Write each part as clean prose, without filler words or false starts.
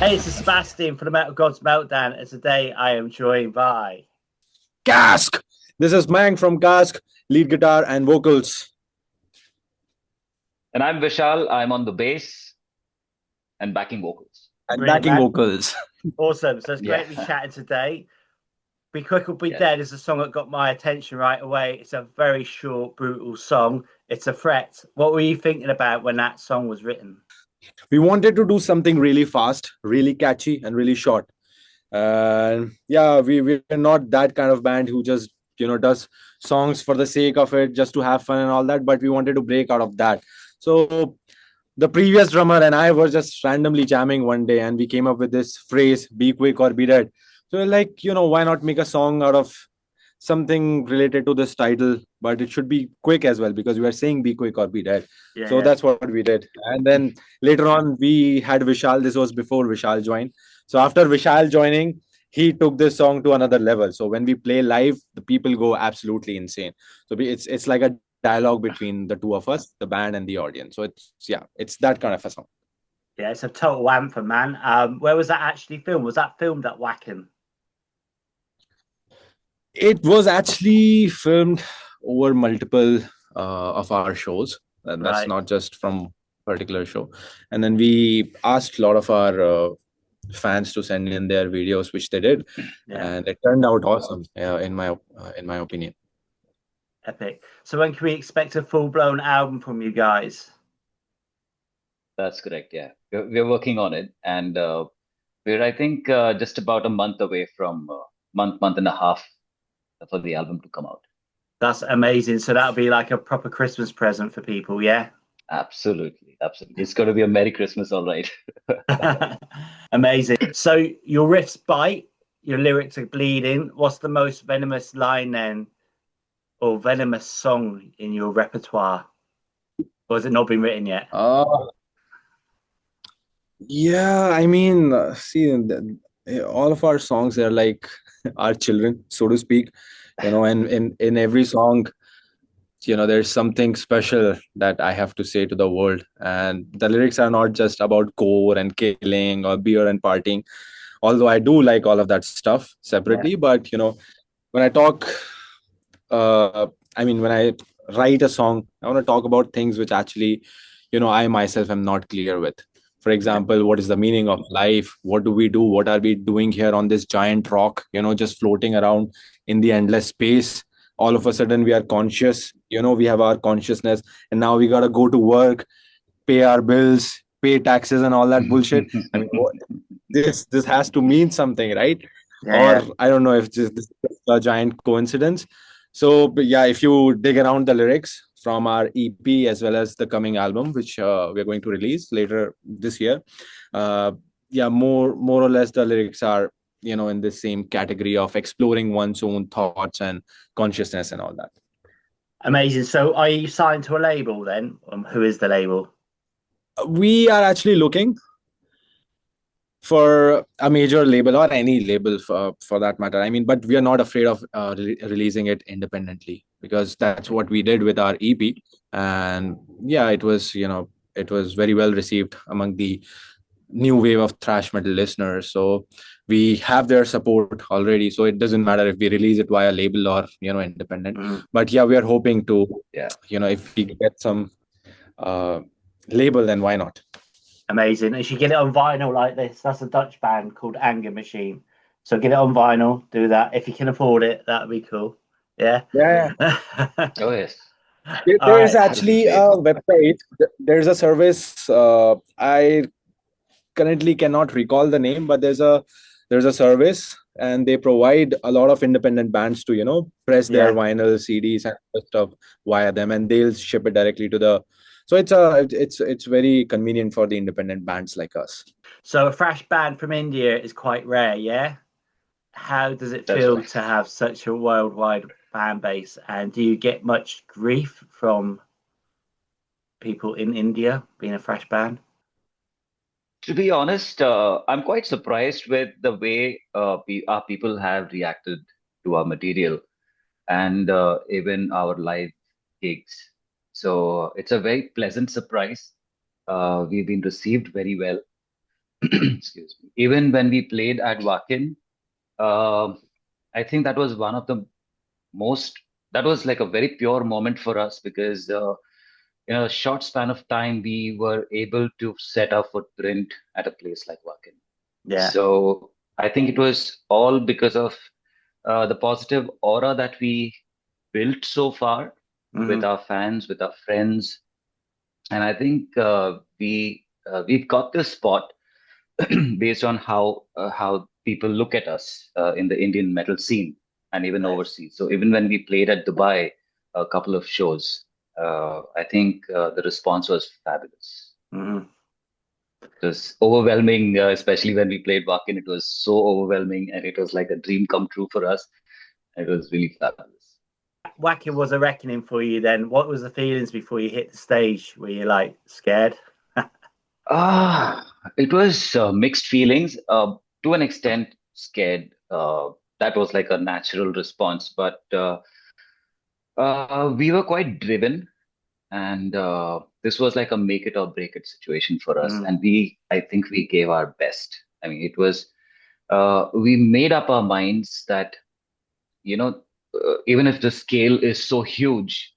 Hey, this is Sebastian for the Metal Gods Meltdown, and today I am joined by KASCK. This is Mang from KASCK, lead guitar and vocals. And I'm Vishal. I'm on the bass and backing vocals. And Brilliant, backing man. vocals. Awesome. So it's great to be Yeah. chatting today. Be Quick or Be Yes. Dead is a song that got my attention right away. It's a very short, brutal song. It's a threat. What were you thinking about when that song was written? We wanted to do something really fast, really catchy, and really short. Yeah, we're not that kind of band who just does songs for the sake of it, just to have fun and all that. But we wanted to break out of that. So the previous drummer and I were just randomly jamming one day, and we came up with this phrase, "Be quick or be dead." So we're like, why not make a song out of something related to this title, but it should be quick as well, because we are saying be quick or be dead. Yeah. So that's what we did. And then later on, we had Vishal. This was before Vishal joined. So after Vishal joining, he took this song to another level. So when we play live, the people go absolutely insane. So it's like a dialogue between the two of us, the band and the audience. So it's that kind of a song. Yeah, it's a total anthem, man. Where was that actually filmed? Was that filmed at Wacken? It was actually filmed over multiple of our shows. And that's Right. not just from a particular show. And then we asked a lot of our fans to send in their videos, which they did. Yeah. And it turned out awesome, in my opinion. Epic. So when can we expect a full-blown album from you guys? That's correct. Yeah. We're working on it. And we're, I think, just about a month away from month and a half for the album to come out. That's amazing. So that'll be like a proper Christmas present for people, yeah? Absolutely. Absolutely. It's going to be a Merry Christmas, all right. Amazing. So your riffs bite, your lyrics are bleeding. What's the most venomous line then, or venomous song in your repertoire? Or has it not been written yet? Yeah, I mean, see, all of our songs are like our children, so to speak, and in every song, there's something special that I have to say to the world. And the lyrics are not just about gore and killing or beer and partying, although I do like all of that stuff separately. Yeah. But, when I talk, when I write a song, I want to talk about things which actually, I myself am not clear with. For example, what is the meaning of life? What do we do? What are we doing here on this giant rock, just floating around in the endless space? All of a sudden, we are conscious, we have our consciousness, and now we got to go to work, pay our bills, pay taxes and all that bullshit. I mean, this has to mean something, right? Yeah. Or I don't know if this is a giant coincidence. So, but yeah, if you dig around the lyrics from our EP as well as the coming album, which we're going to release later this year, more or less the lyrics are, in the same category of exploring one's own thoughts and consciousness and all that. Amazing. So are you signed to a label then? Who is the label? We are actually looking for a major label, or any label for that matter. I mean, but we are not afraid of releasing it independently, because that's what we did with our EP. And yeah, it was very well received among the new wave of thrash metal listeners. So we have their support already. So it doesn't matter if we release it via label or independent. But yeah, we are hoping to, if we get some label, then why not? Amazing. And you get it on vinyl like this. That's a Dutch band called Anger Machine. So get it on vinyl, do that. If you can afford it, that'd be cool. Yeah. Yeah. Oh, yes. There's actually a website. There's a service. I currently cannot recall the name, but there's a service, and they provide a lot of independent bands to press their vinyl CDs and stuff via them, and they'll ship it directly to the. So it's very convenient for the independent bands like us. So a thrash band from India is quite rare, yeah? How does it feel to have such a worldwide fan base? And do you get much grief from people in India being a thrash band? To be honest, I'm quite surprised with the way our people have reacted to our material and even our live gigs. So it's a very pleasant surprise. We've been received very well. excuse me, even when we played at Wacken, I think that was one of the that was like a very pure moment for us, because in a short span of time, we were able to set our footprint at a place like Wacken. Yeah. So I think it was all because of the positive aura that we built so far with our fans, with our friends. And I think we've got this spot based on how people look at us in the Indian metal scene and even overseas. So even when we played at Dubai a couple of shows, I think the response was fabulous. It was overwhelming, especially when we played Wacken. It was so overwhelming, and it was like a dream come true for us. It was really fabulous. Wacken was a reckoning for you then. What was the feelings before you hit the stage? Were you like scared? It was mixed feelings. To an extent, scared. That was like a natural response, but we were quite driven, and this was like a make it or break it situation for us. And I think we gave our best. I mean, it was, we made up our minds that, even if the scale is so huge,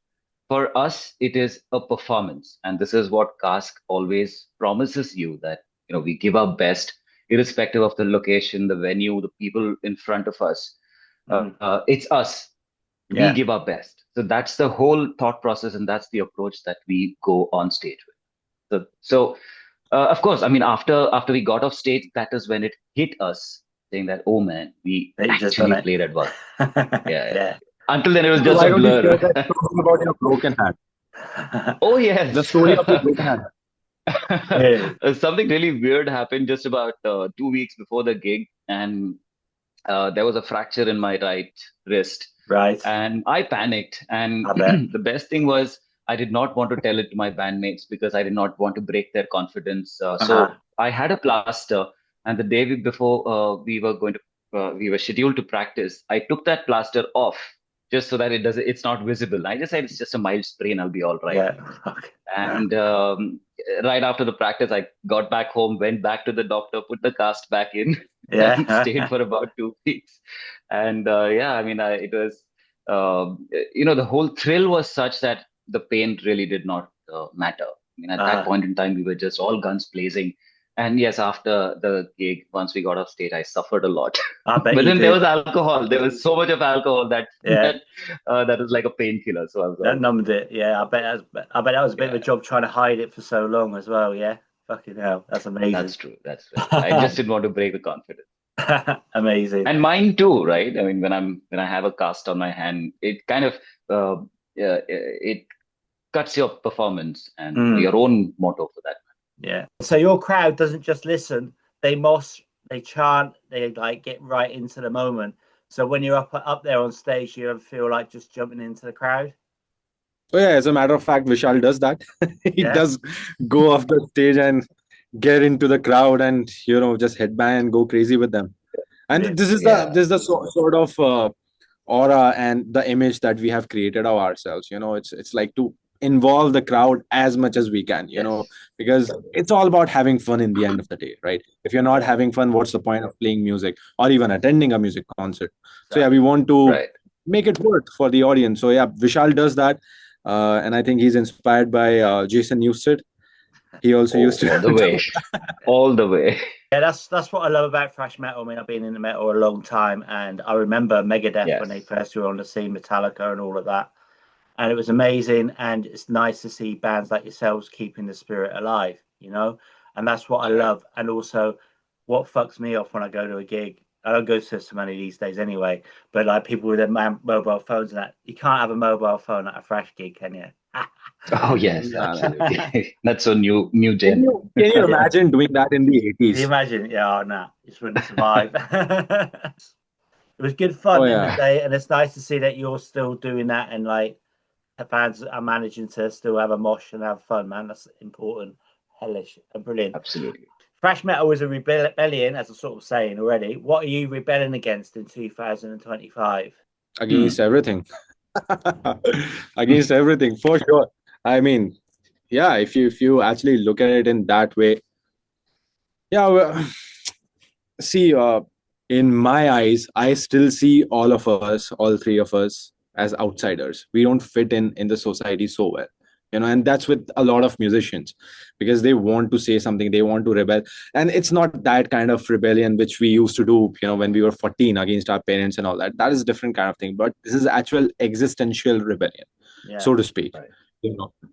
for us, it is a performance. And this is what KASCK always promises you, that, we give our best, irrespective of the location, the venue, the people in front of us. It's us. We give our best. So that's the whole thought process, and that's the approach that we go on stage with. So of course, I mean, after we got off stage, that is when it hit us, saying that, oh man, we actually played at work. Yeah. Until then, it was just a blur. Don't you share that story about your broken hand? Oh yes, the story of your broken hand. Something really weird happened just about 2 weeks before the gig, and there was a fracture in my right wrist. Right. And I panicked. And the best thing was, I did not want to tell it to my bandmates because I did not want to break their confidence. So I had a plaster, and the day before we were scheduled to practice, I took that plaster off just so that it's not visible. I just said it's just a mild sprain, I'll be all right. Yeah. Okay. And right after the practice, I got back home, went back to the doctor, put the cast back in, and stayed for about 2 weeks. And I mean, it was, the whole thrill was such that the pain really did not matter. I mean, at that point in time, we were just all guns blazing. And yes, after the gig, once we got off stage, I suffered a lot. But then there was alcohol. There was so much of alcohol that was like a painkiller. So I was that numbed it. Yeah, I bet that was a bit of a job trying to hide it for so long as well. Yeah, fucking hell, that's amazing. That's true. I just didn't want to break the confidence. Amazing. And mine too, right? I mean, when I have a cast on my hand, it kind of it cuts your performance and your own motto for that. Yeah. So your crowd doesn't just listen; they mosh, they chant, they like get right into the moment. So when you're up there on stage, you ever feel like just jumping into the crowd? Oh yeah, as a matter of fact, Vishal does that. He does go off the stage and get into the crowd and just headbang and go crazy with them. And this is the sort of aura and the image that we have created of ourselves. It's like to involve the crowd as much as we can, because it's all about having fun in the end of the day, right? If you're not having fun, what's the point of playing music or even attending a music concert? So we want to make it work for the audience. So Vishal does that, and I think he's inspired by Jason Newsted. He also used to all the way. Yeah, that's what I love about thrash metal. I mean, I've been in the metal a long time, and I remember Megadeth when they first were on the scene, Metallica and all of that. And it was amazing, and it's nice to see bands like yourselves keeping the spirit alive, and that's what I love. And also, what fucks me off when I go to a gig, I don't go to so many these days anyway, but like people with their mobile phones and that, you can't have a mobile phone at a thrash gig, can you? Oh yes, absolutely. That's so new gen. Can you imagine doing that in the 80s? Can you imagine? Yeah, no, you just wouldn't survive. It was good fun in the day, and it's nice to see that you're still doing that, and like the fans are managing to still have a mosh and have fun, man. That's important, hellish, and brilliant. Absolutely. Thrash metal is a rebellion, as I'm sort of saying already. What are you rebelling against in 2025? Against everything. Against everything, for sure. I mean, if you actually look at it in that way, Yeah, well, see, in my eyes, I still see all of us, all three of us, as outsiders. We don't fit in the society so well, and that's with a lot of musicians, because they want to say something, they want to rebel, and it's not that kind of rebellion which we used to do, when we were 14 against our parents and all that. That is a different kind of thing, but this is actual existential rebellion, so to speak. Right.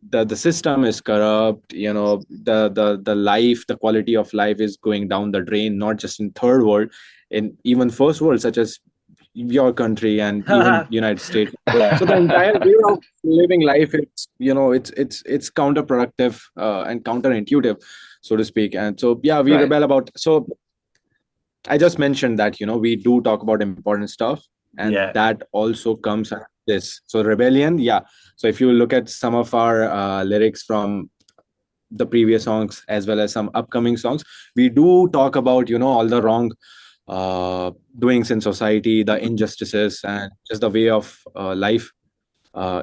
The system is corrupt, the life, the quality of life is going down the drain, not just in third world, in even first world, such as your country and even United States. So the entire way of living life, it's counterproductive and counterintuitive, so to speak. And so we Right. rebel about. So I just mentioned that we do talk about important stuff, and that also comes under this. So rebellion, so if you look at some of our lyrics from the previous songs as well as some upcoming songs, we do talk about all the wrong doings in society, the injustices, and just the way of life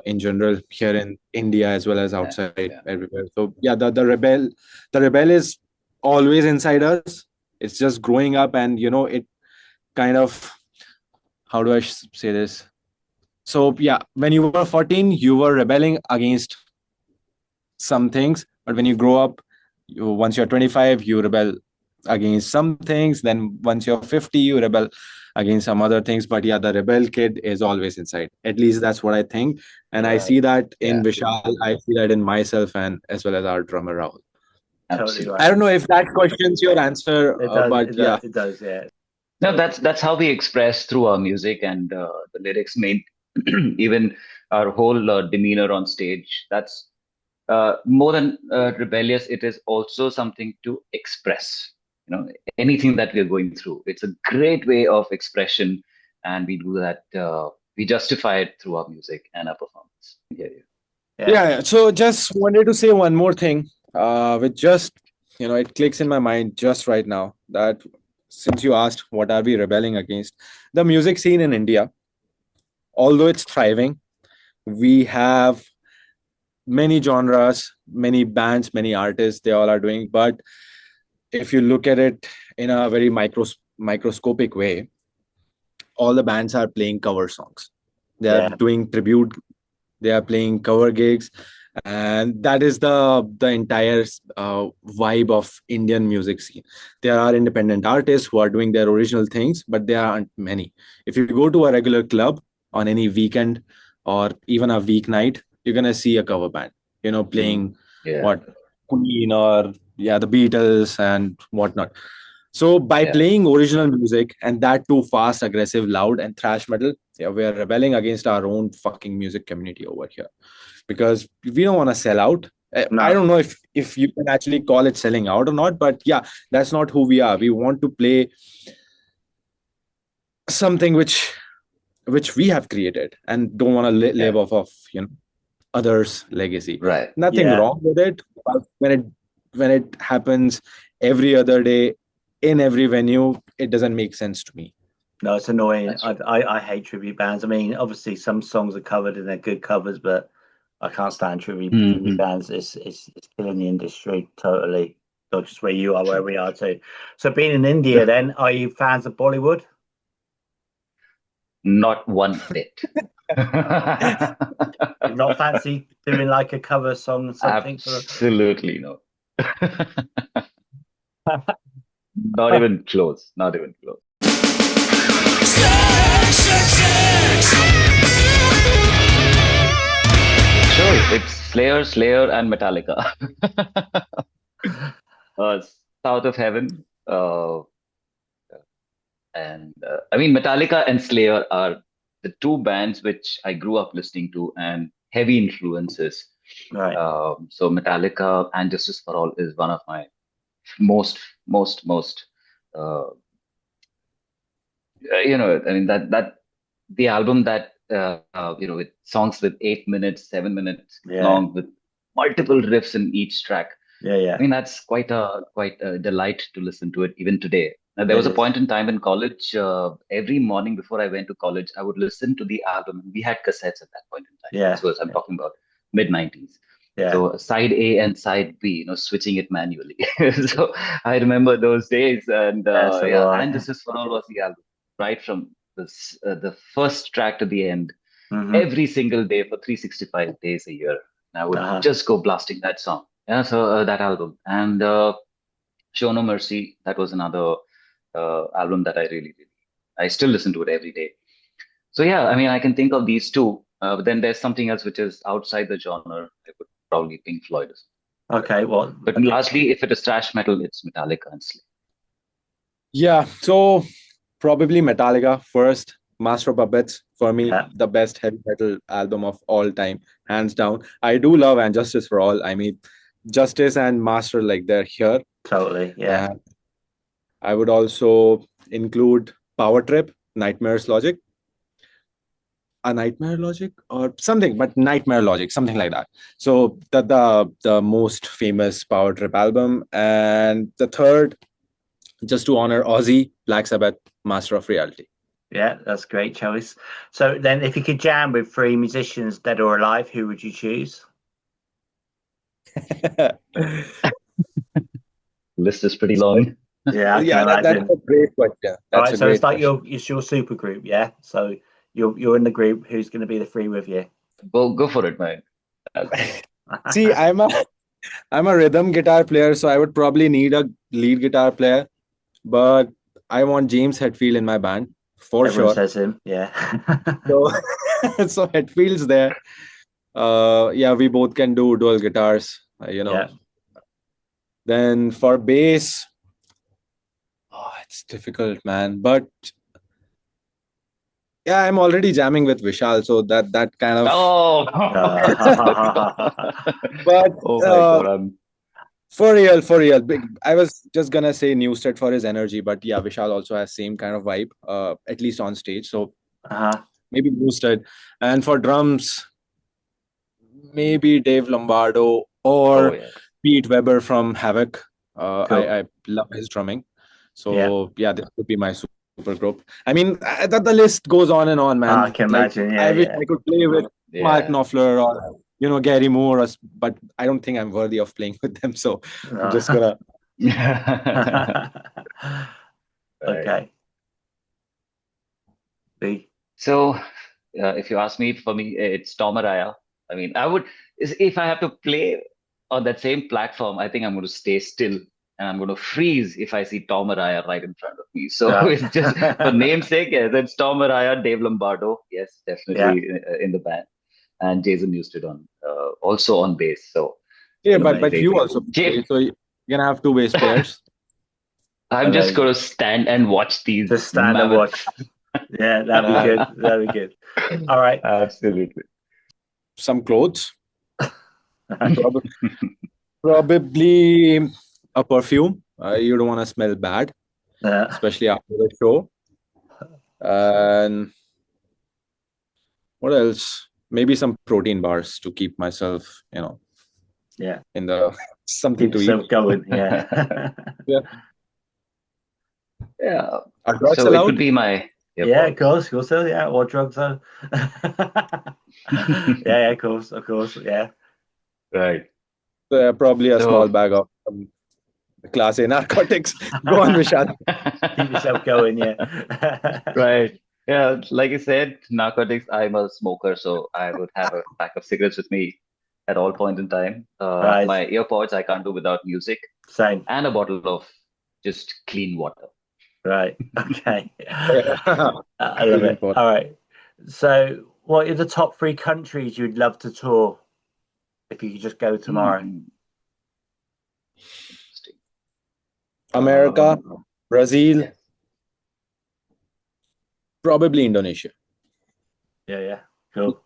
in general here in India as well as outside everywhere. So the rebel is always inside us. It's just growing up, and it kind of, how do I say this? So when you were 14, you were rebelling against some things, but when you grow up, once you're 25, you rebel against some things. Then once you're 50, you rebel against some other things. But the rebel kid is always inside. At least that's what I think, and I see that in Vishal. I see that in myself, and as well as our drummer Rahul. Totally right. I don't know if that questions your answer, It does, but it does, yeah. No, that's how we express through our music and the lyrics. Made even our whole demeanor on stage. That's more than rebellious. It is also something to express. Anything that we're going through. It's a great way of expression, and we do that. We justify it through our music and our performance. Yeah. So just wanted to say one more thing, which just it clicks in my mind just right now, that since you asked what are we rebelling against, the music scene in India, although it's thriving, we have many genres, many bands, many artists, they all are doing. But if you look at it in a very microscopic way, all the bands are playing cover songs. They are doing tribute. They are playing cover gigs, and that is the entire vibe of Indian music scene. There are independent artists who are doing their original things, but there aren't many. If you go to a regular club on any weekend or even a weeknight, you're gonna see a cover band, playing what Queen or the Beatles and whatnot. So by playing original music, and that too fast, aggressive, loud, and thrash metal, we are rebelling against our own fucking music community over here, because we don't want to sell out. I don't know if you can actually call it selling out or not, but that's not who we are. We want to play something which we have created, and don't want to live off of others' legacy. Right. Nothing wrong with it, but when it happens every other day in every venue, it doesn't make sense to me. No, it's annoying. I hate tribute bands. I mean, obviously some songs are covered and they're good covers, but I can't stand tribute bands. It's killing the industry totally. Not just where you are, where we are too. So being in India, then, are you fans of Bollywood? Not one bit. You not fancy doing like a cover song or something? Absolutely no. Not even close. Not even close. Sure, it's Slayer, and Metallica. South of Heaven. And I mean, Metallica and Slayer are the two bands which I grew up listening to, and heavy influences. Right. So Metallica and Justice for All is one of my most I mean that the album that with songs with 8 minutes, 7 minutes long, with multiple riffs in each track. I mean, that's quite a delight to listen to it even today. Now, there was a point in time in college, every morning before I went to college, I would listen to the album. We had cassettes at that point in time. So I'm talking about mid-90s. Yeah. So side A and side B, switching it manually. So I remember those days, and and This Is For All was the album, right from the first track to the end, every single day for 365 days a year. And I would just go blasting that song. Yeah, so that album, and Show No Mercy, that was another album that I still listen to it every day. So yeah, I mean, I can think of these two. But then there's something else which is outside the genre. I would probably Pink Floyd. Okay, well, but largely, if it is thrash metal, it's Metallica and Slayer. Yeah, so probably Metallica first. Master of Puppets, for me, the best heavy metal album of all time, hands down. I do love And Justice for All. I mean, Justice and Master, like, they're here. Totally, yeah. I would also include Power Trip, Nightmare's Logic. A Nightmare Logic or something, but Nightmare Logic, something like that. So the most famous Power Trip album. And the third, just to honor Ozzy, Black Sabbath, Master of Reality. Yeah, that's a great choice. So then if you could jam with 3 musicians, dead or alive, who would you choose? List is pretty long. Yeah, that's a great question. All right, so it's like it's your super group, yeah? So you're in the group. Who's going to be the 3 with you? Well, go for it, man. See, I'm a rhythm guitar player, so I would probably need a lead guitar player. But I want James Hetfield in my band for Everyone sure. Says him, yeah. So Hetfield's there. Yeah, we both can do dual guitars. Yeah. Then for bass, it's difficult, man. But yeah, I'm already jamming with Vishal, so that kind of. Oh. But oh my God. For real. I was just gonna say Newsted for his energy, but yeah, Vishal also has same kind of vibe, at least on stage. So maybe Newsted. And for drums, maybe Dave Lombardo or Pete Weber from Havoc. Cool. I love his drumming. So yeah, this would be my super group. I mean, the list goes on and on, man. I can imagine. I wish I could play with Mark Knopfler or Gary Moore, but I don't think I'm worthy of playing with them. So I'm just gonna. Okay. So if you ask me, for me, it's Tom Araya. I mean, if I have to play on that same platform, I think I'm going to stay still and I'm going to freeze if I see Tom Araya right in front of me. So it's just for namesake, yes, it's Tom Araya, Dave Lombardo, yes, definitely in the band, and Jason Newsted also on bass. So yeah, but you also play, so you're gonna have 2 bass players. I'm just going to stand and watch these. Just stand and watch. Yeah, that'd be good. That'd be good. All right. Absolutely. Some clothes. Probably a perfume. You don't want to smell bad, especially after the show. And what else? Maybe some protein bars to keep myself, in the something keep to eat. Going. Yeah. Yeah. So it would be my. Of course. So, yeah, or drugs though. yeah, of course, yeah. Right. So, probably a small bag of Class A narcotics. Go on, Vishal. Keep yourself going, yeah. Right. Yeah, like you said, narcotics. I'm a smoker, so I would have a pack of cigarettes with me at all points in time. My earpods, I can't do without music. Same. And a bottle of just clean water. Right. Okay. I love it. All right. So, what are the top 3 countries you'd love to tour if you could just go tomorrow? America, Brazil, probably Indonesia. Yeah. Cool.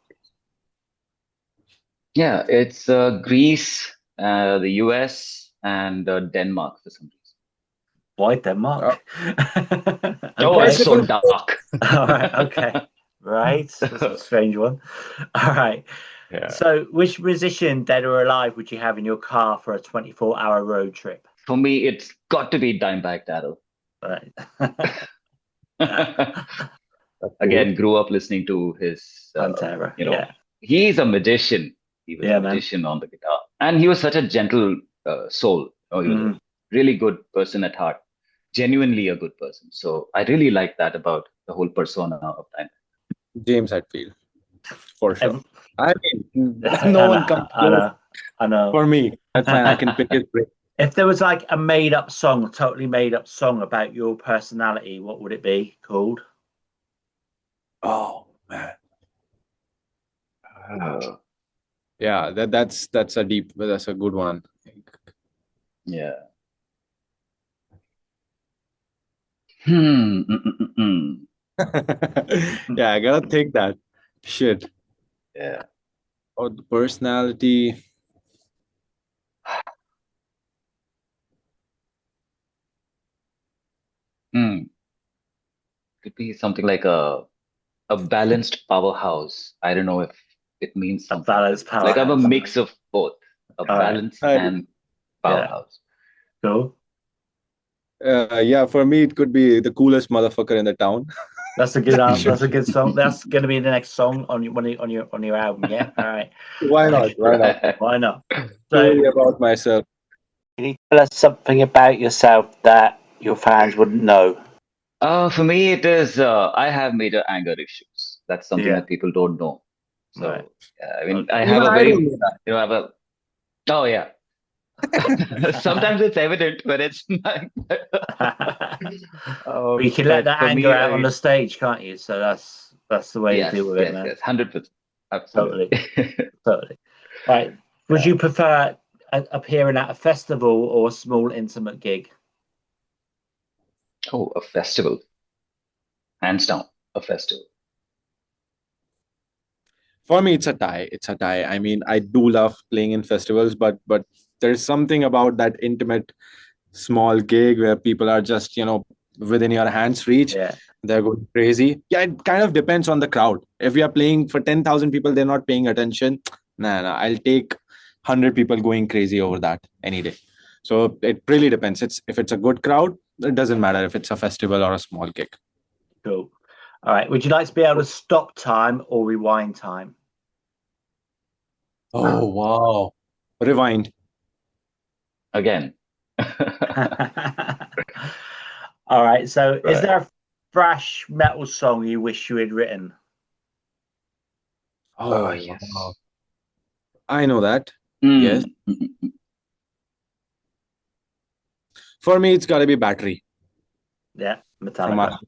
Yeah, it's Greece, the US, and Denmark for some reason. Why Denmark? It's so dark. All right. Okay. Right. That's a strange one. All right. Yeah. So, which musician, dead or alive, would you have in your car for a 24-hour road trip? For me, it's got to be Dimebag Darrell. Right. Again, grew up listening to his. Pantera. He's a magician. He was a magician on the guitar. And he was such a gentle soul. He was a really good person at heart, genuinely a good person. So I really like that about the whole persona of time. James Hetfield, for sure. I mean, I no one know, comes I know. for me. That's fine. I can pick his brain. If there was like a made up song, a totally made up song about your personality, what would it be called? Oh man. Yeah, that's a good one. Yeah. Yeah, I gotta think that. Shit. Yeah. Or the personality. Could be something like a balanced powerhouse. I don't know if it means A something. balanced powerhouse. Like I'm a mix of both, a balance and powerhouse. Yeah. Cool. Yeah, for me it could be the coolest motherfucker in the town. That's a good that's a good song. That's going to be the next song on your album. Yeah. All right. Why not? Why not? Why not? Story about myself. Can you tell us something about yourself that your fans wouldn't know? For me, it is I have major anger issues. That's something that people don't know. So I mean, I have a very I have a oh yeah. Sometimes it's evident, but it's not. You can let that anger out on the stage, can't you? So that's the way to deal with it, man. Yes, 100%. Absolutely. Totally. Right. Would you prefer appearing at a festival or a small intimate gig? Oh, a festival. Hands down, a festival. For me, it's a tie. It's a tie. I mean, I do love playing in festivals, but there's something about that intimate small gig where people are just, within your hands reach. Yeah. They're going crazy. Yeah, it kind of depends on the crowd. If we are playing for 10,000 people, they're not paying attention. Nah, I'll take 100 people going crazy over that any day. So it really depends. If it's a good crowd, it doesn't matter if it's a festival or a small gig. Cool. All right. Would you like to be able to stop time or rewind time? Oh, wow. Rewind. Again. All right. So is there a thrash metal song you wish you had written? Oh yes. Wow. I know that. Yes. For me, it's got to be Battery. Yeah. Metallica.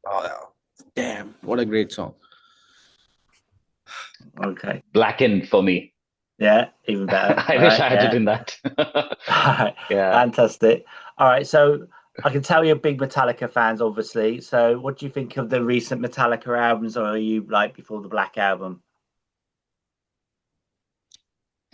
Oh, damn. What a great song. Okay. Blackened for me. Yeah, even better. I wish I had written that. Yeah. Fantastic. All right. So I can tell you're big Metallica fans, obviously. So what do you think of the recent Metallica albums, or are you like before the Black Album?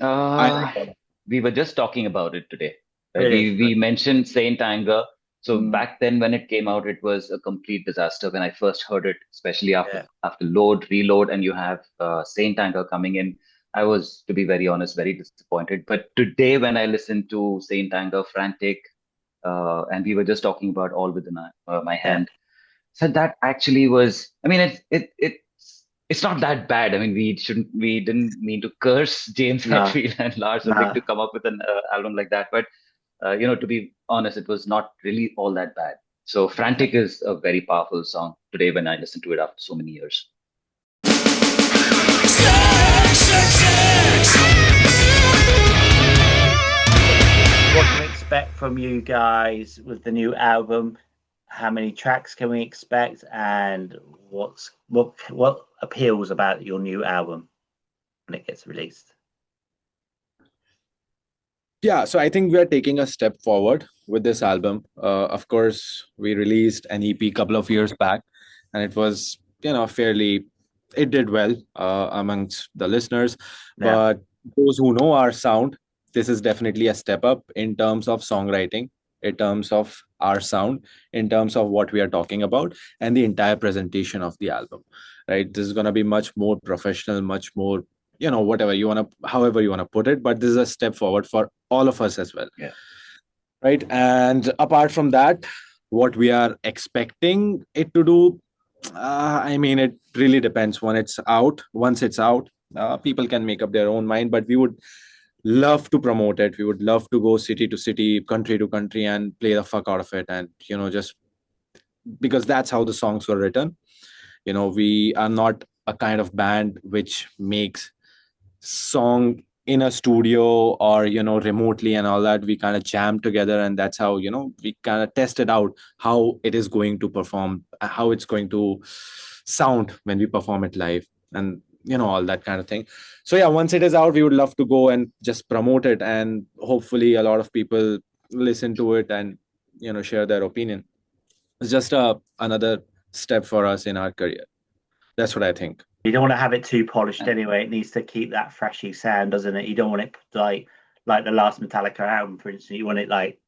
We were just talking about it today. Really? We mentioned Saint Anger. So back then when it came out, it was a complete disaster. When I first heard it, especially after load, reload, and you have Saint Anger coming in, I was, to be very honest, very disappointed. But today when I listened to Saint Anger, Frantic, and we were just talking about All Within My Hand, so that actually was, I mean, it's not that bad. I mean, we didn't mean to curse James Hetfield and Lars Ulrich to come up with an album like that. But, to be honest, it was not really all that bad. So Frantic is a very powerful song today when I listen to it after so many years. What can we expect from you guys with the new album? How many tracks can we expect, and what appeals about your new album when it gets released? Yeah, so I think we are taking a step forward with this album. Of course, we released an EP a couple of years back, and it was, it did well amongst the listeners. But those who know our sound, this is definitely a step up in terms of songwriting, in terms of our sound, in terms of what we are talking about, and the entire presentation of the album, right? This is going to be much more professional, much more, however you want to put it, but this is a step forward for all of us as well. Yeah. Right. And apart from that, what we are expecting it to do, I mean, it really depends. Once it's out, people can make up their own mind, but we would love to promote it. We would love to go city to city, country to country, and play the fuck out of it. And just because that's how the songs were written. We are not a kind of band which makes song in a studio or remotely and all that. We kind of jam together, and that's how we kind of tested out how it is going to perform, how it's going to sound when we perform it live, and all that kind of thing. So yeah, once it is out, we would love to go and just promote it, and hopefully a lot of people listen to it and share their opinion. It's just another step for us in our career. That's what I think. You don't want to have it too polished anyway. It needs to keep that freshy sound, doesn't it? You don't want it like the last Metallica album, for instance. You want it like,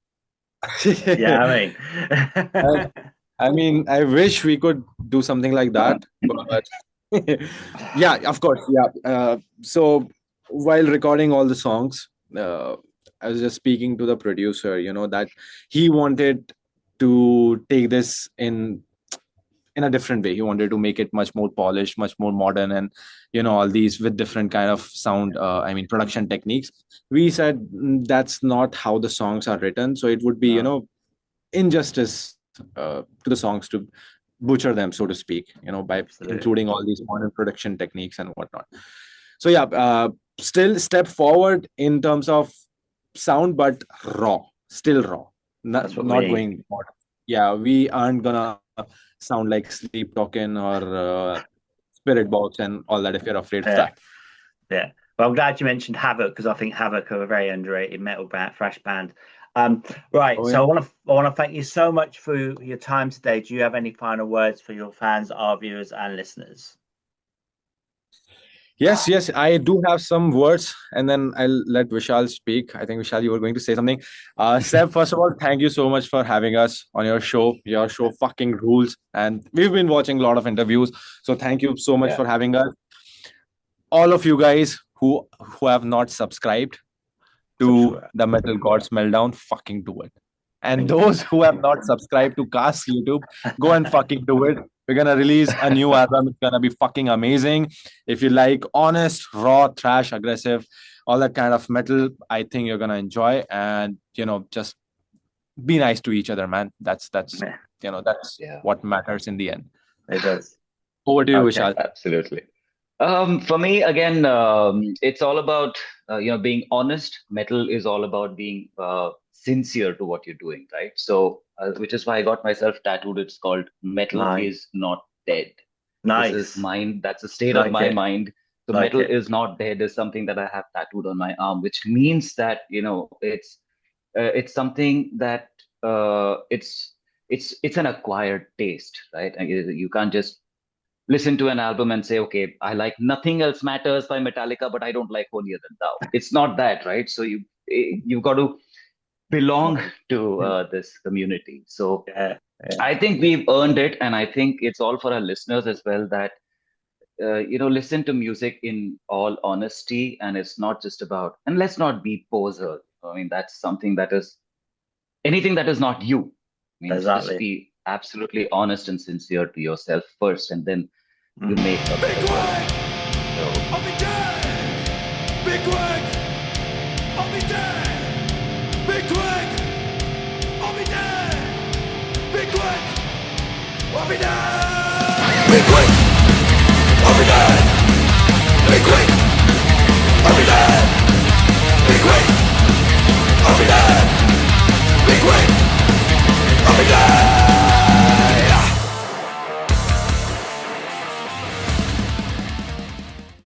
yeah, I mean, I wish we could do something like that, but yeah, of course, yeah. So while recording all the songs, I was just speaking to the producer, that he wanted to take this in a different way. He wanted to make it much more polished, much more modern, and all these with different kind of sound, production techniques. We said that's not how the songs are written, so it would be injustice to the songs to butcher them, so to speak, by including all these modern production techniques and whatnot. So yeah, still step forward in terms of sound, but still raw, not going modern. Yeah, we aren't gonna sound like Sleep Token or Spirit Box and all that if you're afraid of that. Yeah. Well, I'm glad you mentioned Havoc, because I think Havoc are a very underrated metal band, thrash band. Right. So I want to thank you so much for your time today. Do you have any final words for your fans, our viewers, and listeners? Yes, I do have some words, and then I'll let Vishal speak. I think, Vishal, you were going to say something. Seb, first of all, thank you so much for having us on your show. Your show fucking rules, and we've been watching a lot of interviews, so thank you so much for having us. All of you guys who have not subscribed to the Metal Gods Meltdown, fucking do it. And those who have not subscribed to KASCK YouTube, go and fucking do it. We're going to release a new album. It's going to be fucking amazing. If you like honest, raw, thrash, aggressive, all that kind of metal, I think you're going to enjoy. And, just be nice to each other, man. That's what matters in the end. It does. Over to you, Vishal. Absolutely. For me, again, it's all about, being honest. Metal is all about being sincere to what you're doing, right? So, which is why I got myself tattooed. It's called Metal is Not Dead. Nice. This is mine. That's a state of my mind. So Metal is Not Dead is something that I have tattooed on my arm, which means that, it's something that it's an acquired taste, right? You can't just listen to an album and say, okay, I like Nothing Else Matters by Metallica, but I don't like Holier Than Thou. It's not that, right? So you've got to belong to this community. So I think we've earned it, and I think it's all for our listeners as well that listen to music in all honesty, and it's not just about, and let's not be poser. I mean, that's something that is anything that is not you. I mean, exactly. Just be absolutely honest and sincere to yourself first, and then you make a big word. I'll be dead. Big word. I'll be dead. Big word. I'll be dead. Big word. I'll be dead. Big word. I'll be dead. Big word. I'll be dead. Big word. I'll be dead. Big word. I'll be dead.